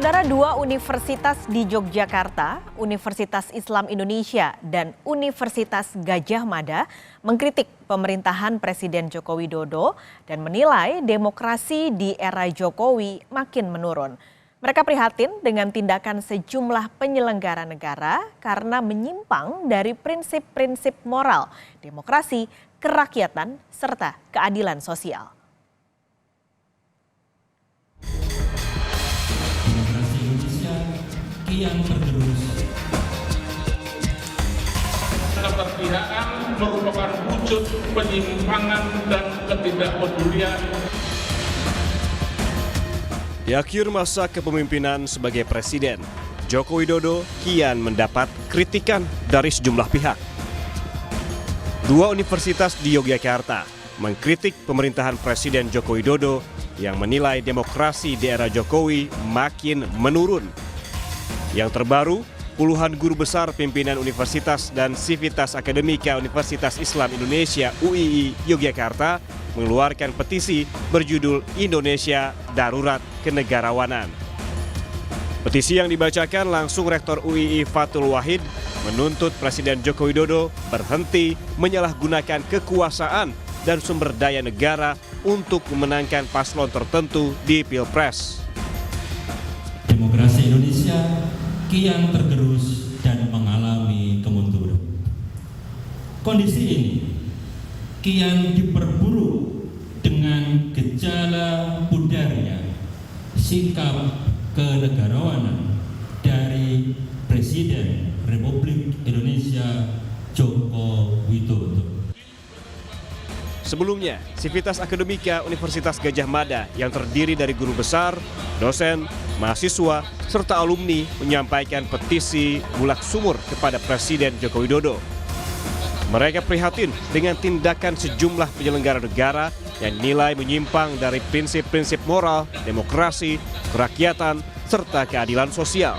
Saudara, dua universitas di Yogyakarta, Universitas Islam Indonesia dan Universitas Gadjah Mada mengkritik pemerintahan Presiden Joko Widodo dan menilai demokrasi di era Jokowi makin menurun. Mereka prihatin dengan tindakan sejumlah penyelenggara negara karena menyimpang dari prinsip-prinsip moral, demokrasi, kerakyatan, serta keadilan sosial. Yang tergerus. Keberpihakan merupakan wujud penyimpangan dan ketidakpedulian. Di akhir masa kepemimpinan sebagai presiden, Joko Widodo kian mendapat kritikan dari sejumlah pihak. Dua universitas di Yogyakarta mengkritik pemerintahan Presiden Joko Widodo yang menilai demokrasi di era Jokowi makin menurun. Yang terbaru, puluhan guru besar pimpinan universitas dan Sivitas Akademika Universitas Islam Indonesia UII Yogyakarta mengeluarkan petisi berjudul Indonesia Darurat Kenegarawanan. Petisi yang dibacakan langsung Rektor UII Fathul Wahid menuntut Presiden Joko Widodo berhenti menyalahgunakan kekuasaan dan sumber daya negara untuk memenangkan paslon tertentu di Pilpres. Demokrasi Indonesia kian tergerus dan mengalami kemunduran. Kondisi ini kian diperburuk dengan gejala pudarnya sikap kenegarawanan dari Presiden Republik Indonesia Joko Widodo. Sebelumnya, Sivitas Akademika Universitas Gadjah Mada yang terdiri dari guru besar, dosen, mahasiswa, serta alumni menyampaikan petisi bulak sumur kepada Presiden Joko Widodo. Mereka prihatin dengan tindakan sejumlah penyelenggara negara yang dinilai menyimpang dari prinsip-prinsip moral, demokrasi, kerakyatan, serta keadilan sosial.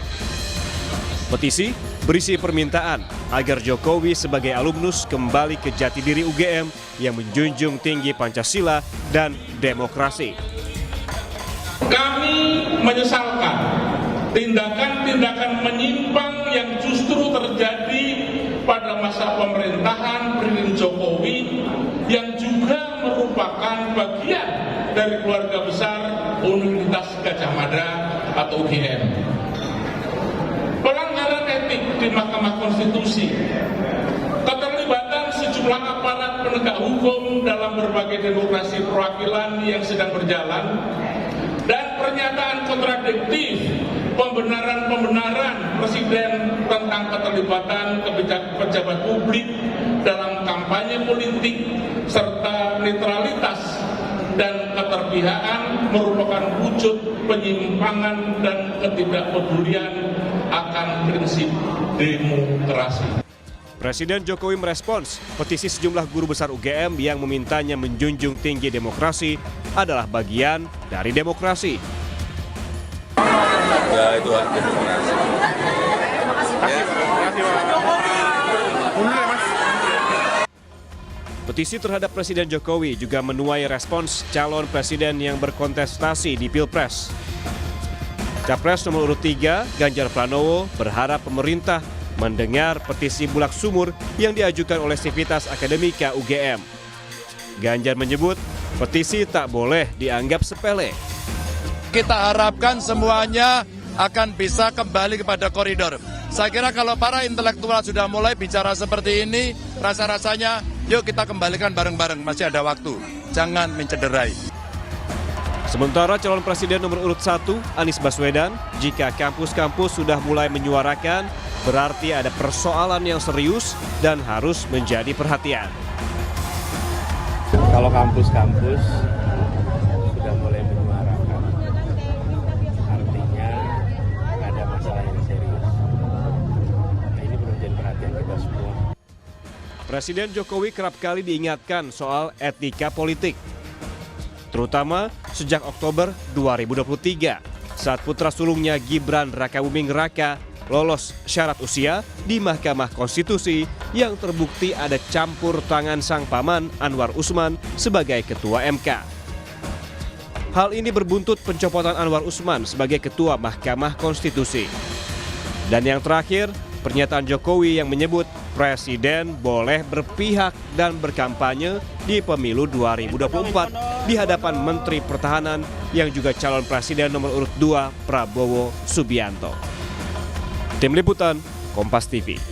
Petisi berisi permintaan agar Jokowi sebagai alumnus kembali ke jati diri UGM yang menjunjung tinggi Pancasila dan demokrasi. Kami menyesalkan tindakan-tindakan menyimpang yang justru terjadi pada masa pemerintahan Presiden Jokowi yang juga merupakan bagian dari keluarga besar Universitas Gadjah Mada atau UGM. Pelanggaran etik di Mahkamah Konstitusi, keterlibatan sejumlah aparat penegak hukum dalam berbagai demokrasi perwakilan yang sedang berjalan, dan pernyataan kontradiktif pembenaran-pembenaran Presiden tentang keterlibatan pejabat publik dalam kampanye politik serta netralitas dan keterpihakan merupakan wujud penyimpangan dan ketidakpedulian akan prinsip demokrasi. Presiden Jokowi merespons petisi sejumlah guru besar UGM yang memintanya menjunjung tinggi demokrasi adalah bagian dari demokrasi. Ya, itu hak demokrasi. Petisi terhadap Presiden Jokowi juga menuai respons calon presiden yang berkontestasi di Pilpres. Capres nomor urut 3, Ganjar Pranowo, berharap pemerintah mendengar petisi bulak sumur yang diajukan oleh Sivitas Akademika UGM. Ganjar menyebut petisi tak boleh dianggap sepele. Kita harapkan semuanya akan bisa kembali kepada koridor. Saya kira kalau para intelektual sudah mulai bicara seperti ini, rasa-rasanya yuk kita kembalikan bareng-bareng, masih ada waktu. Jangan mencederai. Sementara calon presiden nomor urut 1, Anies Baswedan, jika kampus-kampus sudah mulai menyuarakan, berarti ada persoalan yang serius dan harus menjadi perhatian. Kalau kampus-kampus sudah mulai menyuarakan, artinya ada masalah yang serius. Nah, ini perlu jadi perhatian kita semua. Presiden Jokowi kerap kali diingatkan soal etika politik. Terutama sejak Oktober 2023 saat putra sulungnya Gibran Rakabuming Raka lolos syarat usia di Mahkamah Konstitusi yang terbukti ada campur tangan sang paman Anwar Usman sebagai ketua MK. Hal ini berbuntut pencopotan Anwar Usman sebagai Ketua Mahkamah Konstitusi. Dan yang terakhir, pernyataan Jokowi yang menyebut Presiden boleh berpihak dan berkampanye di pemilu 2024 di hadapan Menteri Pertahanan yang juga calon Presiden nomor urut 2 Prabowo Subianto. Tim Liputan, Kompas TV.